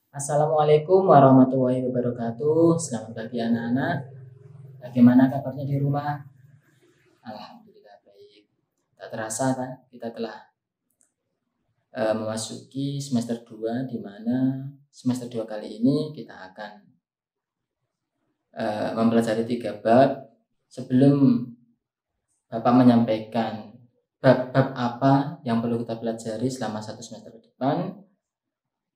Assalamualaikum warahmatullahi wabarakatuh. Selamat pagi anak-anak. Bagaimana kabarnya di rumah? Alhamdulillah baik. Tak terasa kan kita telah memasuki semester 2, di mana semester 2 kali ini kita akan mempelajari 3 bab. Sebelum Bapak menyampaikan bab-bab apa yang perlu kita pelajari selama 1 semester ke depan,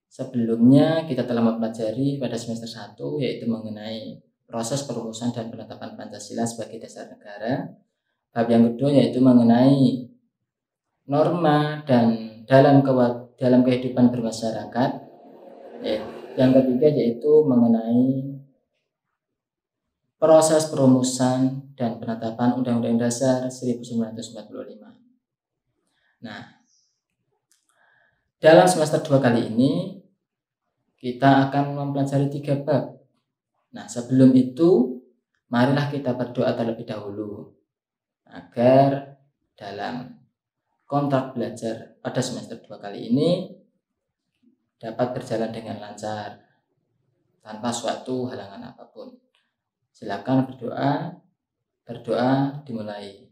sebelumnya kita telah mempelajari pada semester 1 yaitu mengenai proses perumusan dan penetapan Pancasila sebagai dasar negara. Bab yang kedua yaitu mengenai norma dan dalam kehidupan bermasyarakat. Yang ketiga yaitu mengenai proses perumusan dan penetapan Undang-Undang Dasar 1945. Nah, dalam semester 2 kali ini kita akan mempelajari 3 bab. Nah, sebelum itu marilah kita berdoa terlebih dahulu agar dalam kontrak belajar pada semester 2 kali ini dapat berjalan dengan lancar tanpa suatu halangan apapun. Silakan berdoa dimulai.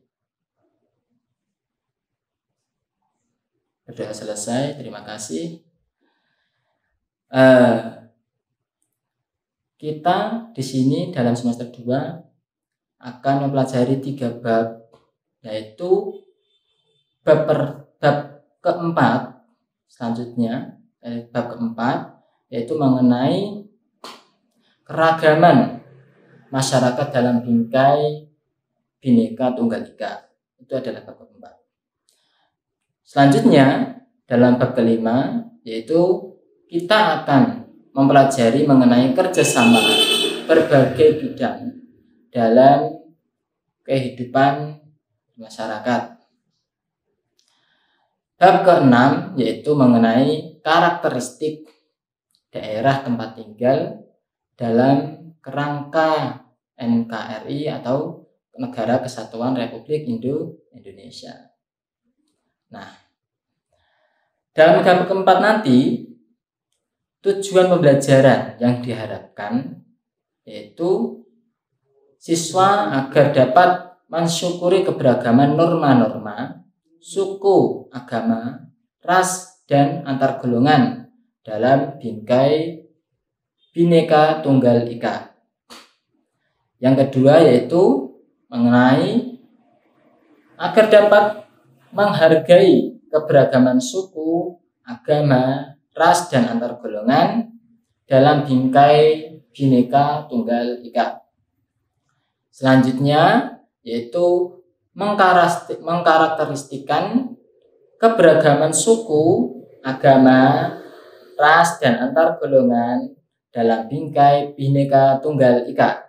Berdoa selesai, terima kasih. Kita di sini dalam semester 2 akan mempelajari 3 bab, yaitu bab keempat selanjutnya, bab keempat yaitu mengenai keragaman masyarakat dalam bingkai Bhinneka Tunggal Ika. Itu adalah bab keempat. Selanjutnya dalam bab kelima yaitu kita akan mempelajari mengenai kerjasama berbagai bidang dalam kehidupan masyarakat. Bab keenam yaitu mengenai karakteristik daerah tempat tinggal dalam kerangka NKRI atau Negara Kesatuan Republik Indonesia. Nah, dalam bab keempat nanti tujuan pembelajaran yang diharapkan yaitu siswa agar dapat mensyukuri keberagaman norma-norma, suku, agama, ras, dan antar golongan dalam bingkai Bhinneka Tunggal Ika. Yang kedua yaitu mengenai agar dapat menghargai keberagaman suku, agama, ras, dan antar golongan dalam bingkai Bhinneka Tunggal Ika. Selanjutnya yaitu mengkarakteristikkan keberagaman suku, agama, ras, dan antar golongan dalam bingkai Bhinneka Tunggal Ika.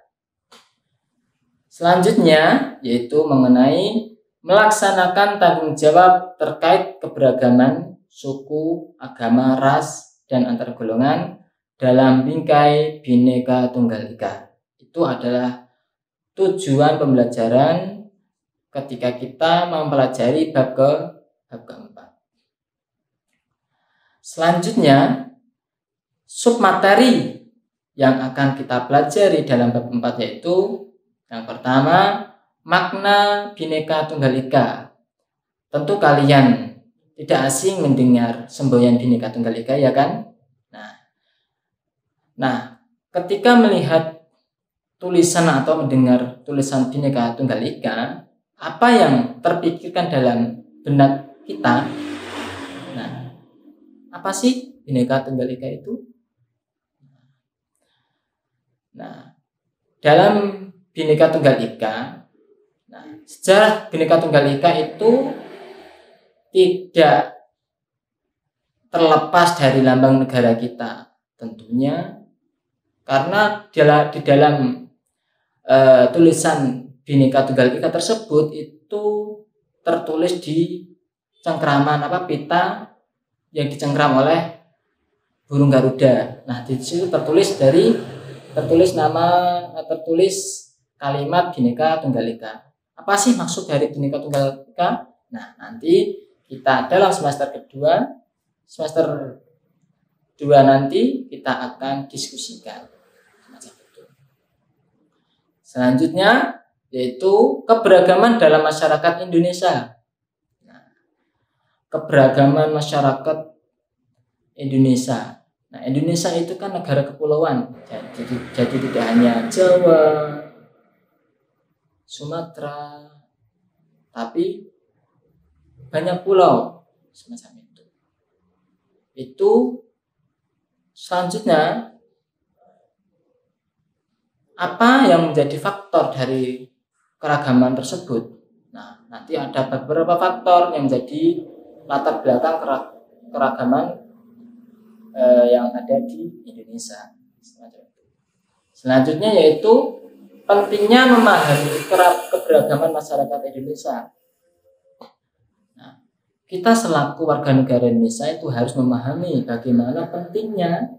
Selanjutnya yaitu mengenai melaksanakan tanggung jawab terkait keberagaman suku, agama, ras, dan antar golongan dalam bingkai Bhinneka Tunggal Ika. Itu adalah tujuan pembelajaran ketika kita mempelajari bab keempat. Selanjutnya submateri yang akan kita pelajari dalam bab 4 yaitu yang pertama makna Bhinneka Tunggal Ika. Tentu kalian tidak asing mendengar semboyan Bhinneka Tunggal Ika, ya kan? Nah, ketika melihat tulisan atau mendengar tulisan Bhinneka Tunggal Ika, apa yang terpikirkan dalam benak kita? Nah, apa sih Bhinneka Tunggal Ika itu? Nah, dalam Bhinneka Tunggal Ika, sejarah Bhinneka Tunggal Ika itu tidak terlepas dari lambang negara kita tentunya, karena di dalam tulisan Bhinneka Tunggal Ika tersebut itu tertulis di cengkraman pita yang dicengkram oleh burung Garuda. Nah, di situ tertulis kalimat Bhinneka Tunggal Ika. Apa sih maksud dari Bhinneka Tunggal Ika? Nah, nanti kita dalam semester 2 nanti kita akan diskusikan. Semacam itu. Selanjutnya yaitu keberagaman dalam masyarakat Indonesia. Nah, keberagaman masyarakat Indonesia. Nah, Indonesia itu kan negara kepulauan. Jadi tidak hanya Jawa, Sumatera, tapi banyak pulau semacam itu. Itu selanjutnya apa yang menjadi faktor dari keragaman tersebut? Nah, nanti ada beberapa faktor yang menjadi latar belakang keragaman yang ada di Indonesia. Selanjutnya yaitu pentingnya memahami keberagaman masyarakat Indonesia. Nah, kita selaku warga negara Indonesia itu harus memahami bagaimana pentingnya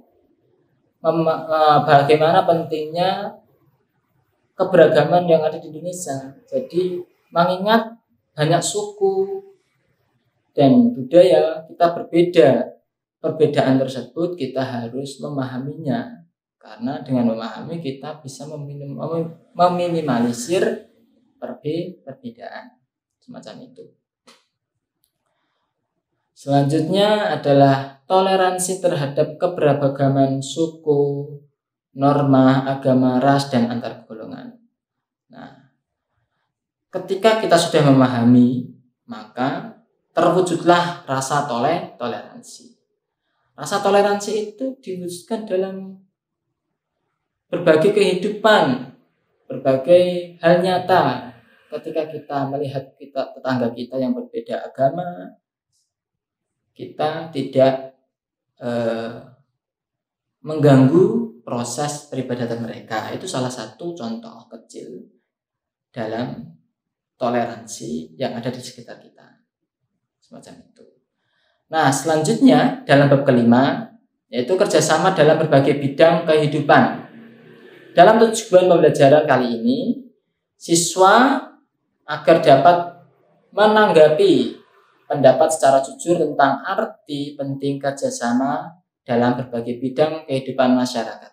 keberagaman yang ada di Indonesia. Jadi mengingat banyak suku dan budaya kita berbeda. Perbedaan tersebut kita harus memahaminya, karena dengan memahami kita bisa meminimalisir perbedaan semacam itu. Selanjutnya adalah toleransi terhadap keberagaman suku, norma, agama, ras, dan antar golongan. Nah, ketika kita sudah memahami, maka terwujudlah rasa toleransi. Rasa toleransi itu diwujudkan dalam berbagai kehidupan, berbagai hal nyata. Ketika kita melihat tetangga kita yang berbeda agama, kita tidak mengganggu proses peribadatan mereka. Itu salah satu contoh kecil dalam toleransi yang ada di sekitar kita. Semacam itu. Nah, selanjutnya dalam bab kelima yaitu kerjasama dalam berbagai bidang kehidupan. Dalam tujuan pembelajaran kali ini, siswa agar dapat menanggapi pendapat secara jujur tentang arti penting kerjasama dalam berbagai bidang kehidupan masyarakat.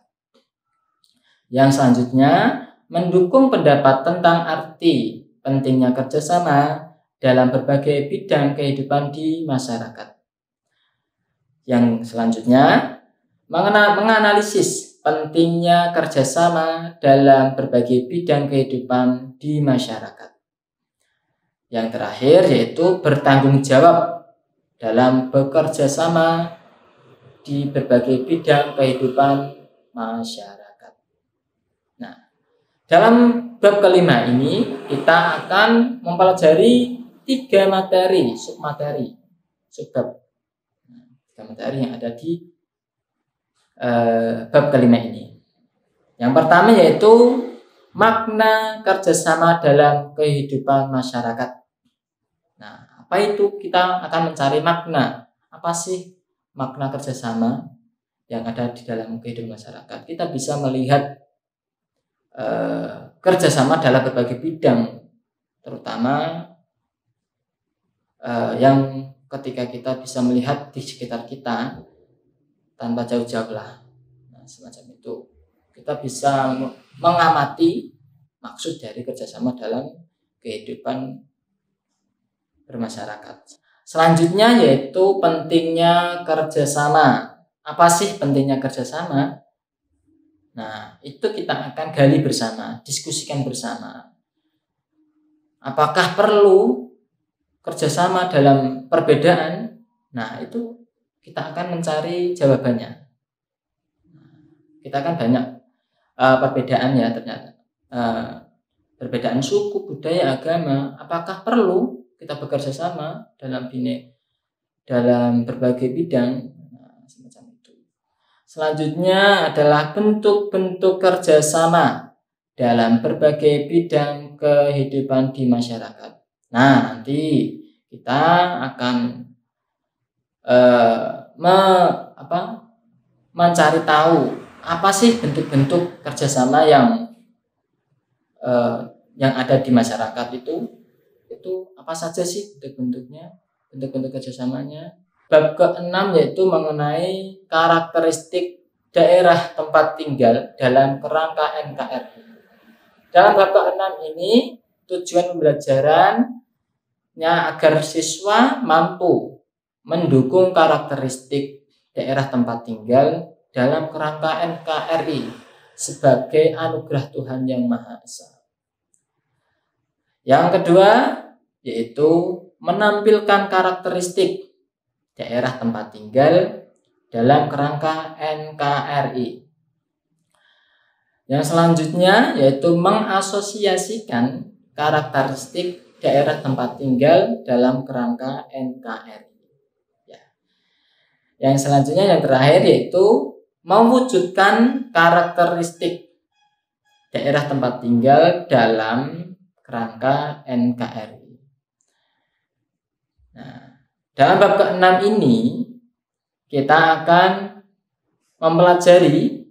Yang selanjutnya, mendukung pendapat tentang arti pentingnya kerjasama dalam berbagai bidang kehidupan di masyarakat. Yang selanjutnya, menganalisis pentingnya kerjasama dalam berbagai bidang kehidupan di masyarakat. Yang terakhir yaitu bertanggung jawab dalam bekerja sama di berbagai bidang kehidupan masyarakat. Nah, dalam bab kelima ini kita akan mempelajari 3 materi, subbab materi yang ada di bab kelima ini. Yang pertama yaitu makna kerjasama dalam kehidupan masyarakat. Nah, apa itu? Kita akan mencari makna. Apa sih makna kerjasama yang ada di dalam kehidupan masyarakat? Kita bisa melihat kerjasama dalam berbagai bidang, terutama yang ketika kita bisa melihat di sekitar kita tanpa jauh-jauh lah. Nah, semacam itu. Kita bisa mengamati maksud dari kerjasama dalam kehidupan bermasyarakat. Selanjutnya yaitu pentingnya kerjasama. Apa sih pentingnya kerjasama? Nah, itu kita akan gali bersama, diskusikan bersama. Apakah perlu kerjasama dalam perbedaan? Nah, itu kita akan mencari jawabannya. Kita akan banyak perbedaan ya ternyata. Perbedaan suku, budaya, agama. Apakah perlu kita bekerja sama dalam berbagai bidang? Nah, semacam itu. Selanjutnya adalah bentuk-bentuk kerjasama dalam berbagai bidang kehidupan di masyarakat. Nah, nanti kita akan mencari tahu apa sih bentuk-bentuk kerjasama yang ada di masyarakat itu apa saja sih bentuk-bentuknya, bentuk-bentuk kerjasamanya. Bab ke-6 yaitu mengenai karakteristik daerah tempat tinggal dalam kerangka NKRI. Dalam bab ke-6 ini tujuan pembelajarannya agar siswa mampu mendukung karakteristik daerah tempat tinggal dalam kerangka NKRI sebagai anugerah Tuhan Yang Maha Esa. Yang kedua yaitu menampilkan karakteristik daerah tempat tinggal dalam kerangka NKRI. Yang selanjutnya yaitu mengasosiasikan karakteristik daerah tempat tinggal dalam kerangka NKRI. Ya. Yang selanjutnya yang terakhir yaitu mewujudkan karakteristik daerah tempat tinggal dalam kerangka NKRI. Nah, dalam bab ke-6 ini kita akan mempelajari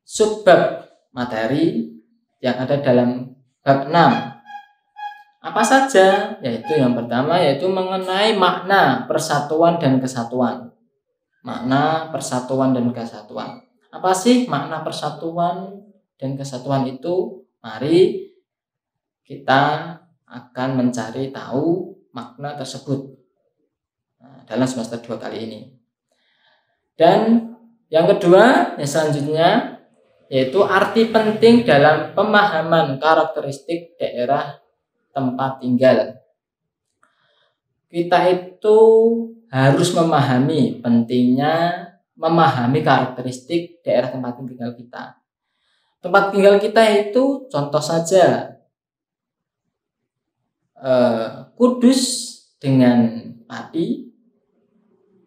subbab materi yang ada dalam bab 6. Apa saja? Yaitu yang pertama yaitu mengenai makna persatuan dan kesatuan. Makna persatuan dan kesatuan. Apa sih makna persatuan dan kesatuan itu? Mari kita akan mencari tahu makna tersebut dalam semester 2 kali ini. Dan yang kedua, yang selanjutnya yaitu arti penting dalam pemahaman karakteristik daerah tempat tinggal. Kita itu harus memahami pentingnya memahami karakteristik daerah tempat tinggal kita. Tempat tinggal kita itu contoh saja Kudus dengan Pati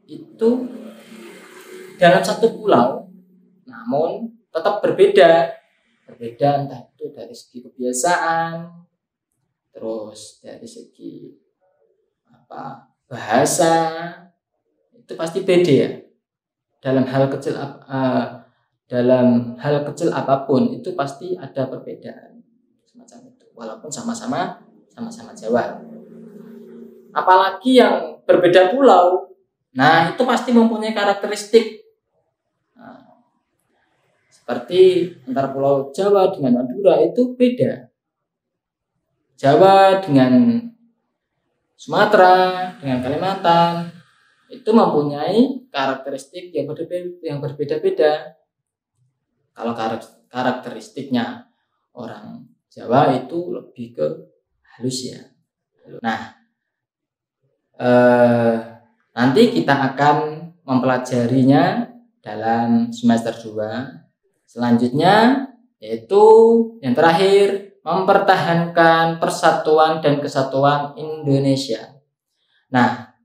itu dalam satu pulau, namun tetap berbeda entah itu dari segi kebiasaan, terus dari segi bahasa, itu pasti beda ya. Dalam hal kecil apapun itu pasti ada perbedaan semacam itu, walaupun sama-sama Jawa. Apalagi yang berbeda pulau, nah itu pasti mempunyai karakteristik. Seperti antara Pulau Jawa dengan Madura itu beda. Jawa dengan Sumatera, dengan Kalimantan itu mempunyai karakteristik yang berbeda-beda. Kalau karakteristiknya orang Jawa itu lebih ke halus ya. Nah, nanti kita akan mempelajarinya dalam semester 2. Selanjutnya yaitu yang terakhir, mempertahankan persatuan dan kesatuan Indonesia. Nah,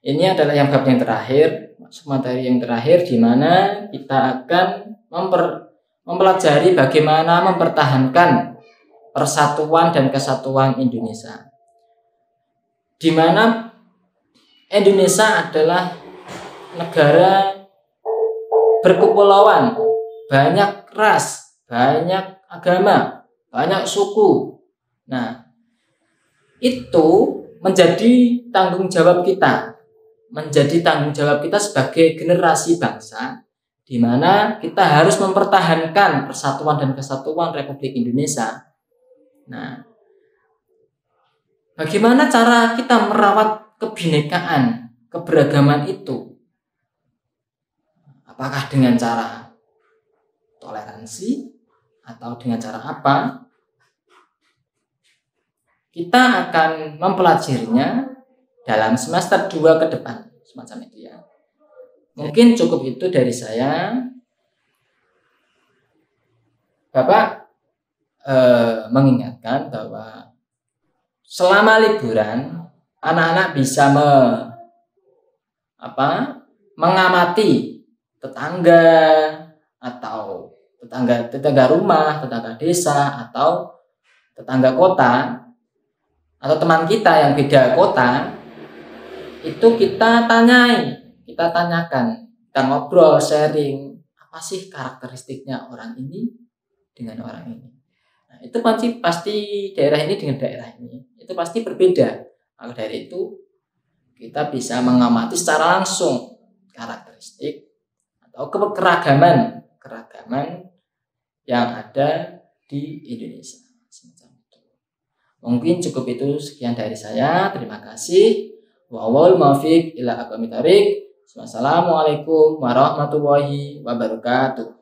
ini adalah yang bab yang terakhir, materi yang terakhir, di mana kita akan mempelajari bagaimana mempertahankan persatuan dan kesatuan Indonesia. Di mana Indonesia adalah negara berkepulauan, banyak ras, banyak agama, banyak suku. Nah, itu menjadi tanggung jawab kita sebagai generasi bangsa, di mana kita harus mempertahankan persatuan dan kesatuan Republik Indonesia. Nah, bagaimana cara kita merawat kebinekaan, keberagaman itu? Apakah dengan cara toleransi atau dengan cara apa? Kita akan mempelajarinya dalam semester 2 ke depan, semacam itu ya. Mungkin cukup itu dari saya. Bapak mengingatkan bahwa selama liburan anak-anak bisa mengamati tetangga atau tetangga rumah, tetangga desa atau tetangga kota atau teman kita yang beda kota, itu kita tanyakan, kita ngobrol, sharing, apa sih karakteristiknya orang ini dengan orang ini. Nah, itu pasti daerah ini dengan daerah ini itu pasti berbeda. Maka dari itu kita bisa mengamati secara langsung karakteristik atau keragaman keagamaan yang ada di Indonesia. Semacam itu. Mungkin cukup itu, sekian dari saya. Terima kasih. Wallahul muwaffiq ila aqwamit thoriq. Wassalamualaikum warahmatullahi wabarakatuh.